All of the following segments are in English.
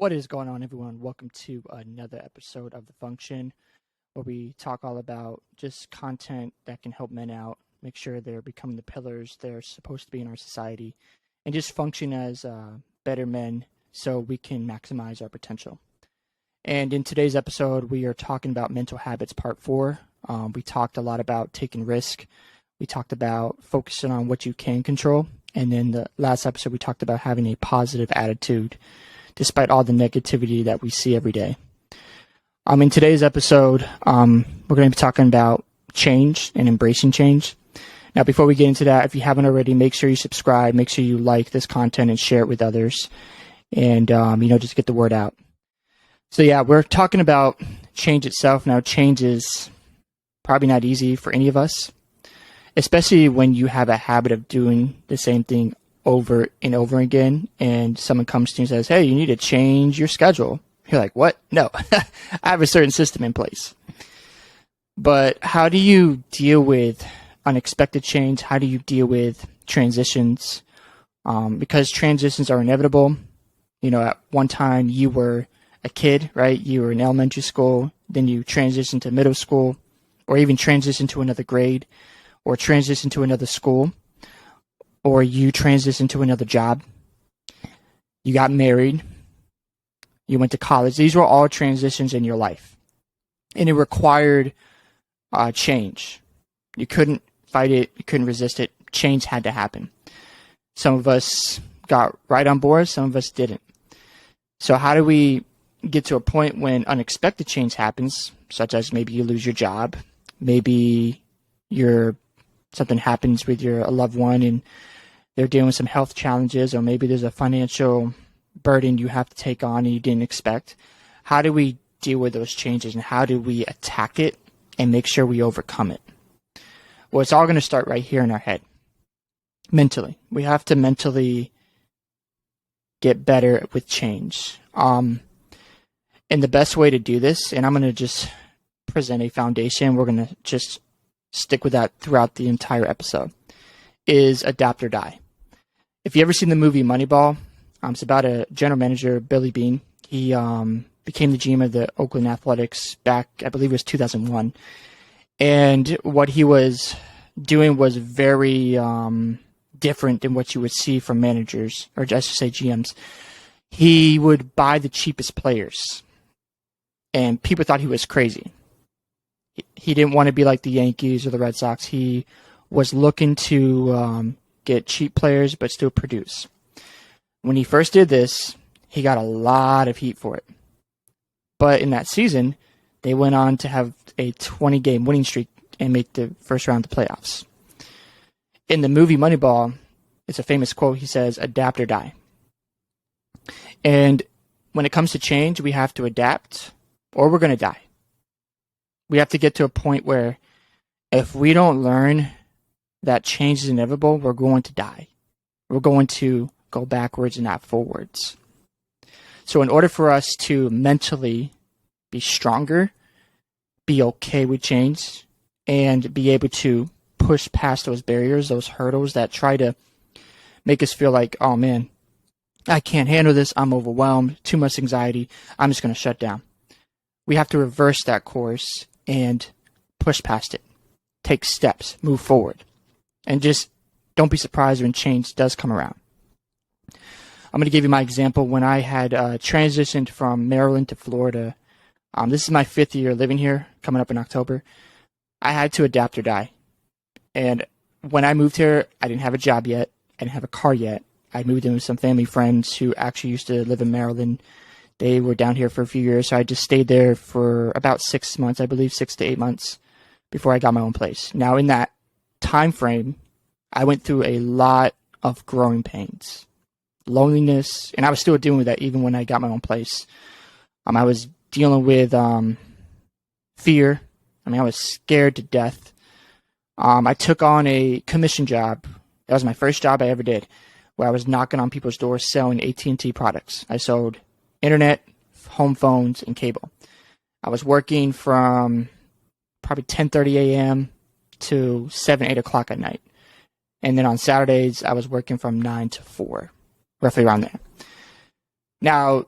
What is going on, everyone? Welcome to another episode of The Function, where we talk all about just content that can help men out, make sure they're becoming the pillars they're supposed to be in our society, and just function as better men so we can maximize our potential. And in today's episode, we are talking about mental habits part 4. We talked a lot about taking risk. We talked about focusing on what you can control. And then the last episode, we talked about having a positive attitude despite all the negativity that we see every day. In today's episode, we're going to be talking about change and embracing change. Now, before we get into that, if you haven't already, make sure you subscribe, make sure you like this content and share it with others, and, just get the word out. So yeah, we're talking about change itself. Now, change is probably not easy for any of us, especially when you have a habit of doing the same thing over and over again, and someone comes to you and says, hey, you need to change your schedule. You're like, what? No, I have a certain system in place. But how do you deal with unexpected change? How do you deal with transitions? Because transitions are inevitable. You know, at one time you were a kid, right? You were in elementary school, then you transition to middle school, or even transition to another grade, or transition to another school, or you transition to another job. You got married. You went to college. These were all transitions in your life. And it required change. You couldn't fight it. You couldn't resist it. Change had to happen. Some of us got right on board. Some of us didn't. So how do we get to a point when unexpected change happens, such as maybe you lose your job, maybe something happens with your loved one and they're dealing with some health challenges, or maybe there's a financial burden you have to take on and you didn't expect. How do we deal with those changes, and how do we attack it and make sure we overcome it? Well, it's all going to start right here in our head. Mentally. We have to mentally get better with change. And the best way to do this, and I'm going to just present a foundation, we're going to just stick with that throughout the entire episode, is adapt or die. If you ever seen the movie Moneyball, it's about a general manager, Billy Beane. He became the GM of the Oakland Athletics back, I believe it was 2001. And what he was doing was very different than what you would see from managers, or I should say GMs. He would buy the cheapest players, and people thought he was crazy. He didn't want to be like the Yankees or the Red Sox. He was looking to get cheap players but still produce. When he first did this, he got a lot of heat for it. But in that season, they went on to have a 20-game winning streak and make the first round of the playoffs. In the movie Moneyball, it's a famous quote. He says, adapt or die. And when it comes to change, we have to adapt or we're going to die. We have to get to a point where if we don't learn that change is inevitable, we're going to die. We're going to go backwards and not forwards. So in order for us to mentally be stronger, be okay with change, and be able to push past those barriers, those hurdles that try to make us feel like, oh man, I can't handle this, I'm overwhelmed, too much anxiety, I'm just going to shut down. We have to reverse that course and push past it. Take steps, move forward. And just don't be surprised when change does come around. I'm going to give you my example. When I had transitioned from Maryland to Florida, this is my 5th year living here, coming up in October. I had to adapt or die. And when I moved here, I didn't have a job yet. I didn't have a car yet. I moved in with some family friends who actually used to live in Maryland. They were down here for a few years, so I just stayed there for about 6 months, I believe 6 to 8 months, before I got my own place. Now, in that time frame, I went through a lot of growing pains, loneliness, and I was still dealing with that even when I got my own place. I was dealing with fear. I was scared to death. I took on a commission job. That was my first job I ever did, where I was knocking on people's doors selling AT&T products. I sold internet, home phones, and cable. I was working from probably 10:30 a.m. to 7, 8 o'clock at night. And then on Saturdays, I was working from 9 to 4, roughly around there. Now,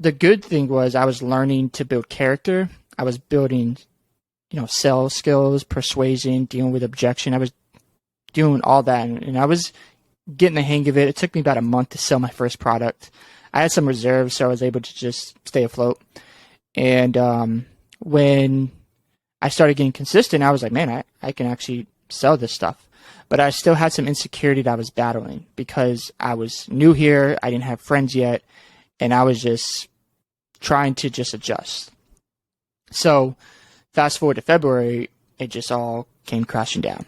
the good thing was I was learning to build character. I was building, sales skills, persuasion, dealing with objection. I was doing all that, and I was getting the hang of it. It took me about a month to sell my first product. I had some reserves, so I was able to just stay afloat. And when I started getting consistent, I was like, man, I can actually sell this stuff. But I still had some insecurity that I was battling because I was new here. I didn't have friends yet. And I was just trying to just adjust. So fast forward to February, it just all came crashing down.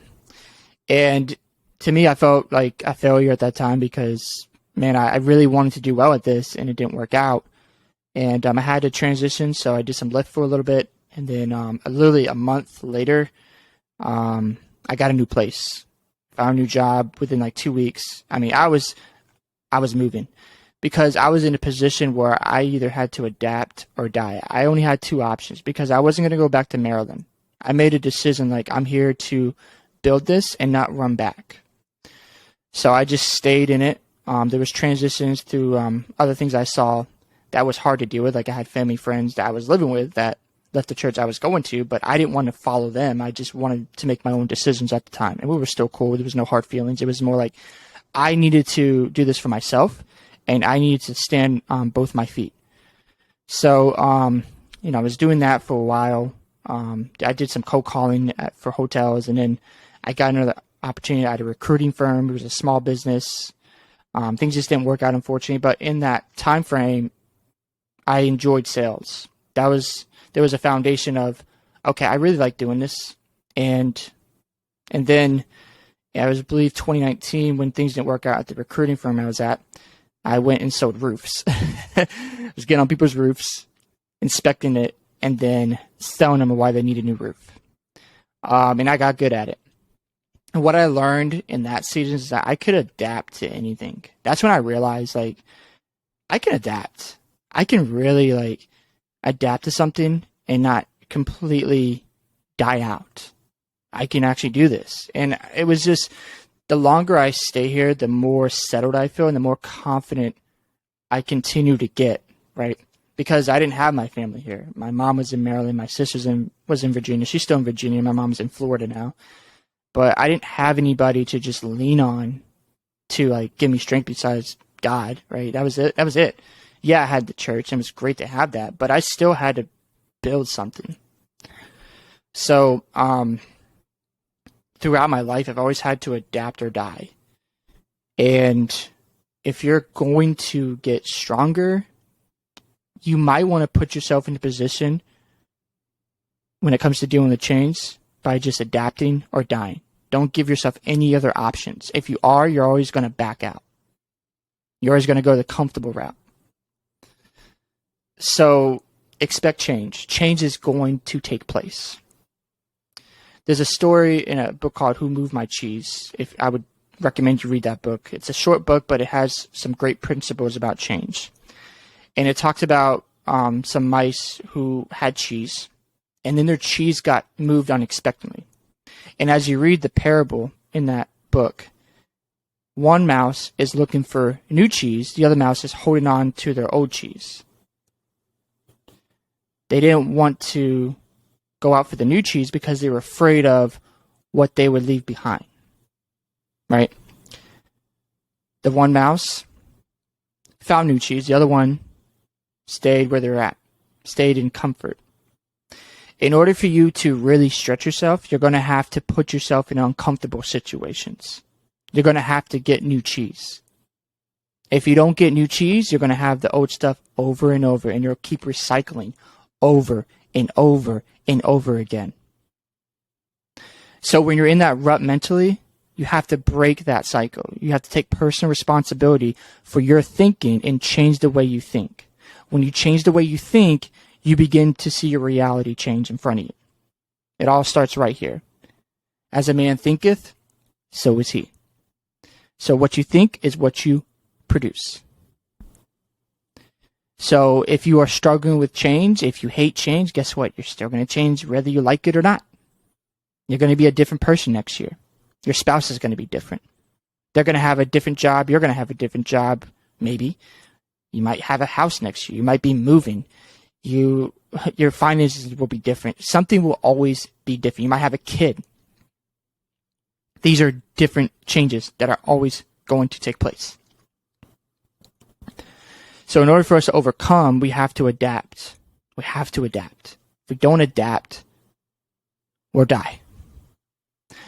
And to me, I felt like a failure at that time because, man, I really wanted to do well at this and it didn't work out. And I had to transition, so I did some Lyft for a little bit. And then literally a month later, I got a new place. Found a new job within like 2 weeks. I mean, I was moving because I was in a position where I either had to adapt or die. I only had two options because I wasn't going to go back to Maryland. I made a decision like I'm here to build this and not run back. So I just stayed in it. There was transitions through other things I saw that was hard to deal with. Like I had family friends that I was living with that left the church I was going to, but I didn't want to follow them. I just wanted to make my own decisions at the time. And we were still cool. There was no hard feelings. It was more like I needed to do this for myself and I needed to stand on both my feet. So, I was doing that for a while. I did some cold calling for hotels, and then I got another opportunity at a recruiting firm. It was a small business. Things just didn't work out, unfortunately. But in that time frame, I enjoyed sales. There was a foundation of, okay, I really like doing this. And then I believe 2019 when things didn't work out at the recruiting firm I was at, I went and sold roofs. I was getting on people's roofs, inspecting it, and then selling them why they need a new roof. And I got good at it. And what I learned in that season is that I could adapt to anything. That's when I realized, like, I can adapt. I can really, adapt to something and not completely die out. I can actually do this. And it was just, the longer I stay here, the more settled I feel and the more confident I continue to get, right? Because I didn't have my family here. My mom was in Maryland. My sister was in Virginia. She's still in Virginia. My mom's in Florida now. But I didn't have anybody to just lean on to, give me strength besides God, right? That was it. Yeah, I had the church, and it was great to have that, but I still had to build something. So, throughout my life, I've always had to adapt or die. And if you're going to get stronger, you might want to put yourself in a position when it comes to dealing with change by just adapting or dying. Don't give yourself any other options. If you are, you're always going to back out. You're always going to go the comfortable route. So expect change. Change is going to take place. There's a story in a book called Who Moved My Cheese. If I would recommend you read that book. It's a short book, but it has some great principles about change. And it talks about some mice who had cheese, and then their cheese got moved unexpectedly. And as you read the parable in that book, one mouse is looking for new cheese. The other mouse is holding on to their old cheese. They didn't want to go out for the new cheese because they were afraid of what they would leave behind. Right? The one mouse found new cheese. The other one stayed where they're at, stayed in comfort. In order for you to really stretch yourself, you're going to have to put yourself in uncomfortable situations. You're going to have to get new cheese. If you don't get new cheese, you're going to have the old stuff over and over, and you'll keep recycling over and over and over again. So when you're in that rut mentally, you have to break that cycle. You have to take personal responsibility for your thinking and change the way you think. When you change the way you think, you begin to see your reality change in front of you. It all starts right here. As a man thinketh, so is he. So what you think is what you produce. So if you are struggling with change, if you hate change, guess what? You're still going to change whether you like it or not. You're going to be a different person next year. Your spouse is going to be different. They're going to have a different job. You're going to have a different job, maybe. You might have a house next to you. You might be moving. Your finances will be different. Something will always be different. You might have a kid. These are different changes that are always going to take place. So in order for us to overcome, we have to adapt. We have to adapt. If we don't adapt, we'll die.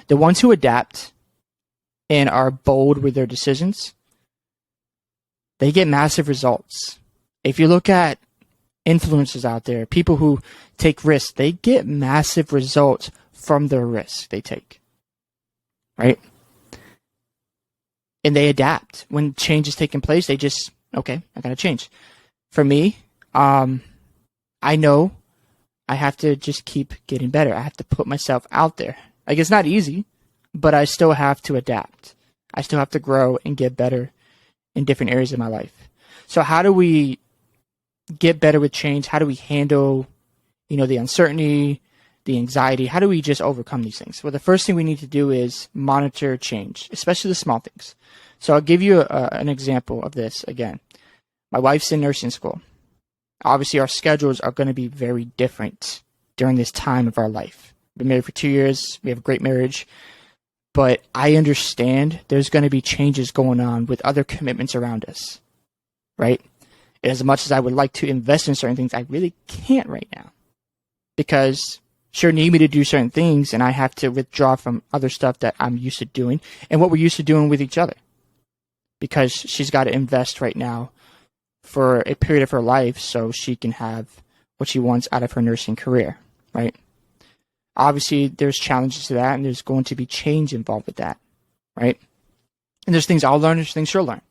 The ones who adapt and are bold with their decisions, they get massive results. If you look at influencers out there, people who take risks, they get massive results from their risks they take. Right? And they adapt. When change is taking place, they just, okay, I gotta change. For me, I know I have to just keep getting better. I have to put myself out there. Like, it's not easy, but I still have to adapt. I still have to grow and get better in different areas of my life. So how do we get better with change? How do we handle, the uncertainty, the anxiety? How do we just overcome these things? Well, the first thing we need to do is monitor change, especially the small things. So I'll give you an example of this again. My wife's in nursing school. Obviously, our schedules are going to be very different during this time of our life. We've been married for 2 years. We have a great marriage. But I understand there's going to be changes going on with other commitments around us, right? And as much as I would like to invest in certain things, I really can't right now. Because she'll need me to do certain things, and I have to withdraw from other stuff that I'm used to doing and what we're used to doing with each other. Because she's got to invest right now for a period of her life so she can have what she wants out of her nursing career, right? Obviously, there's challenges to that, and there's going to be change involved with that, right? And there's things I'll learn, there's things she'll learn.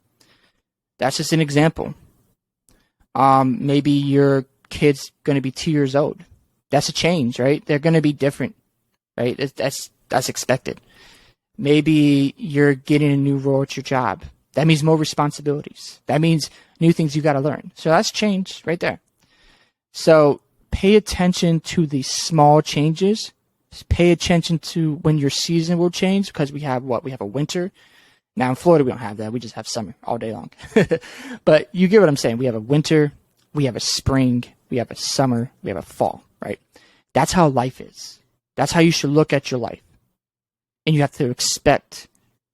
That's just an example. Maybe your kid's going to be 2 years old. That's a change, right? They're going to be different, right? That's expected. Maybe you're getting a new role at your job. That means more responsibilities. That means new things you got to learn. So that's change right there. So pay attention to the small changes. Pay attention to when your season will change, because we have what? We have a winter. Now in Florida, we don't have that. We just have summer all day long. But you get what I'm saying. We have a winter, we have a spring, we have a summer, we have a fall, right? That's how life is. That's how you should look at your life. And you have to expect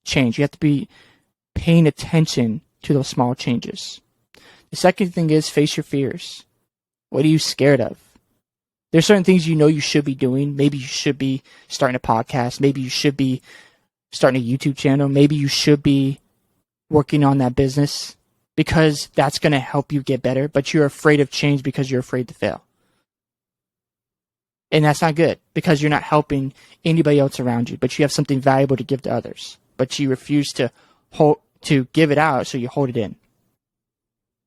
change. You have to be paying attention to those small changes. The second thing is face your fears. What are you scared of? There's certain things you should be doing. Maybe you should be starting a podcast. Maybe you should be starting a YouTube channel. Maybe you should be working on that business, because that's going to help you get better. But you're afraid of change because you're afraid to fail. And that's not good, because you're not helping anybody else around you, but you have something valuable to give to others. But you refuse to give it out, so you hold it in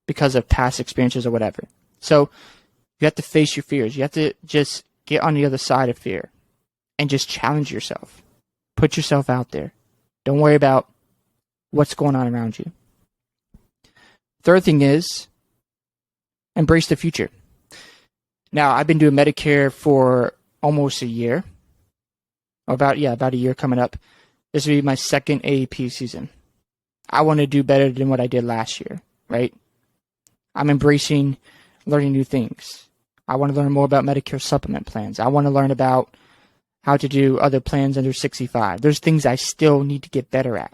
because of past experiences or whatever. So you have to face your fears. You have to just get on the other side of fear and just challenge yourself. Put yourself out there. Don't worry about what's going on around you. Third thing is embrace the future. Now, I've been doing Medicare for almost a year. About a year coming up. This will be my second AAP season. I want to do better than what I did last year, right? I'm embracing learning new things. I want to learn more about Medicare supplement plans. I want to learn about how to do other plans under 65. There's things I still need to get better at.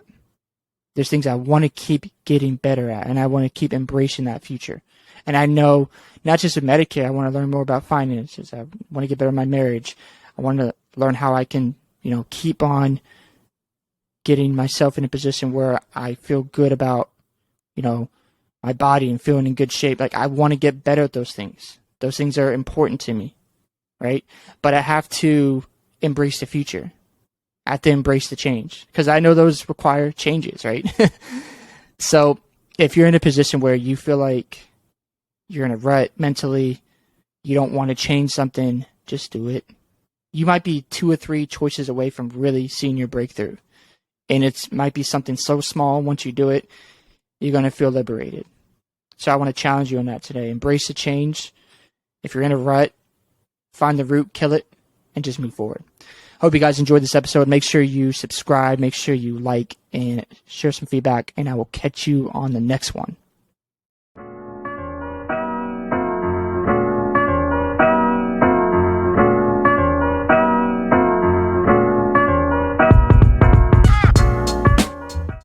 There's things I want to keep getting better at, and I want to keep embracing that future. And I know, not just with Medicare, I want to learn more about finances. I want to get better in my marriage. I want to learn how I can, keep on getting myself in a position where I feel good about, my body and feeling in good shape. Like, I want to get better at those things. Those things are important to me, right? But I have to embrace the future. I have to embrace the change, because I know those require changes, right? So if you're in a position where you feel like you're in a rut mentally, you don't want to change something, just do it. You might be 2 or 3 choices away from really seeing your breakthrough. And it might be something so small. Once you do it, you're going to feel liberated. So I want to challenge you on that today. Embrace the change. If you're in a rut, find the root, kill it, and just move forward. Hope you guys enjoyed this episode. Make sure you subscribe. Make sure you like and share some feedback. And I will catch you on the next one.